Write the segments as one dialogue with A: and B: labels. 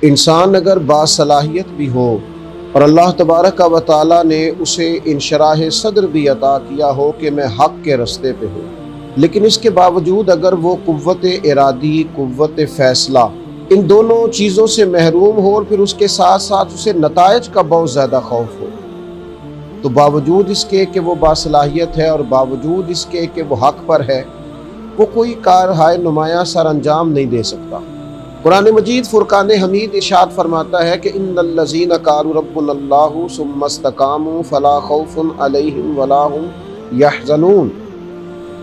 A: انسان اگر باصلاحیت بھی ہو اور اللہ تبارک و تعالیٰ نے اسے انشراح صدر بھی عطا کیا ہو کہ میں حق کے رستے پہ ہوں، لیکن اس کے باوجود اگر وہ قوت ارادی، قوت فیصلہ، ان دونوں چیزوں سے محروم ہو اور پھر اس کے ساتھ ساتھ اسے نتائج کا بہت زیادہ خوف ہو، تو باوجود اس کے کہ وہ باصلاحیت ہے اور باوجود اس کے کہ وہ حق پر ہے، وہ کوئی کارہائے نمایاں سر انجام نہیں دے سکتا۔ قرآن مجید فرقان حمید ارشاد فرماتا ہے کہ ان الذین قالوا ربنا اللہ ثم استقاموا فلا خوف علیہم ولا هم یحزنون۔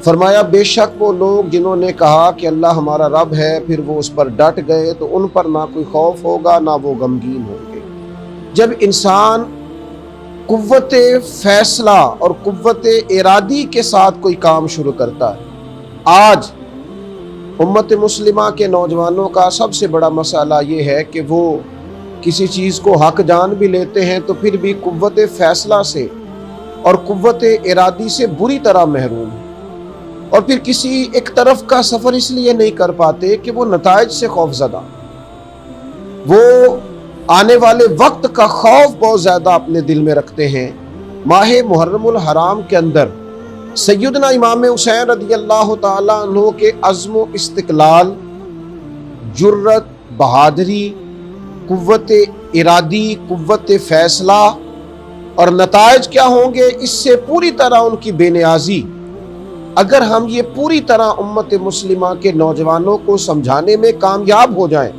A: فرمایا بے شک وہ لوگ جنہوں نے کہا کہ اللہ ہمارا رب ہے، پھر وہ اس پر ڈٹ گئے تو ان پر نہ کوئی خوف ہوگا نہ وہ غمگین ہوں گے۔ جب انسان قوت فیصلہ اور قوت ارادی کے ساتھ کوئی کام شروع کرتا ہے، آج امت مسلمہ کے نوجوانوں کا سب سے بڑا مسئلہ یہ ہے کہ وہ کسی چیز کو حق جان بھی لیتے ہیں تو پھر بھی قوت فیصلہ سے اور قوت ارادی سے بری طرح محروم ہیں، اور پھر کسی ایک طرف کا سفر اس لیے نہیں کر پاتے کہ وہ نتائج سے خوف زدہ، وہ آنے والے وقت کا خوف بہت زیادہ اپنے دل میں رکھتے ہیں۔ ماہ محرم الحرام کے اندر سیدنا امام حسین رضی اللہ تعالیٰ عنہ کے عزم و استقلال، جرت، بہادری، قوت ارادی، قوت فیصلہ اور نتائج کیا ہوں گے، اس سے پوری طرح ان کی بے نیازی، اگر ہم یہ پوری طرح امت مسلمہ کے نوجوانوں کو سمجھانے میں کامیاب ہو جائیں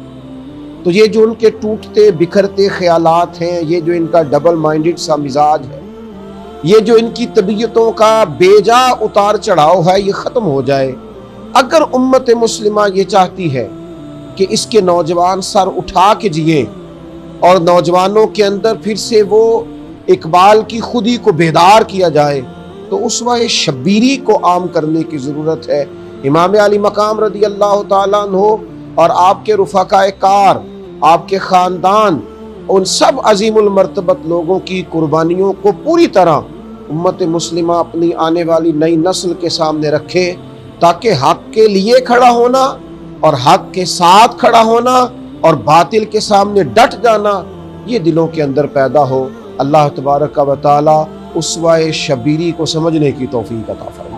A: تو یہ جو ان کے ٹوٹتے بکھرتے خیالات ہیں، یہ جو ان کا ڈبل مائنڈڈ سا مزاج ہے، یہ جو ان کی طبیعتوں کا بے جا اتار چڑھاؤ ہے، یہ ختم ہو جائے۔ اگر امت مسلمہ یہ چاہتی ہے کہ اس کے نوجوان سر اٹھا کے جئیں اور نوجوانوں کے اندر پھر سے وہ اقبال کی خودی کو بیدار کیا جائے، تو اسوہ شبیری کو عام کرنے کی ضرورت ہے۔ امام علی مقام رضی اللہ تعالیٰ عنہ اور آپ کے رفقائے کار، آپ کے خاندان، ان سب عظیم المرتبت لوگوں کی قربانیوں کو پوری طرح امت مسلمہ اپنی آنے والی نئی نسل کے سامنے رکھے، تاکہ حق کے لیے کھڑا ہونا اور حق کے ساتھ کھڑا ہونا اور باطل کے سامنے ڈٹ جانا یہ دلوں کے اندر پیدا ہو۔ اللہ تبارک و تعالی اسوہ شبیری کو سمجھنے کی توفیق عطا فرمائے۔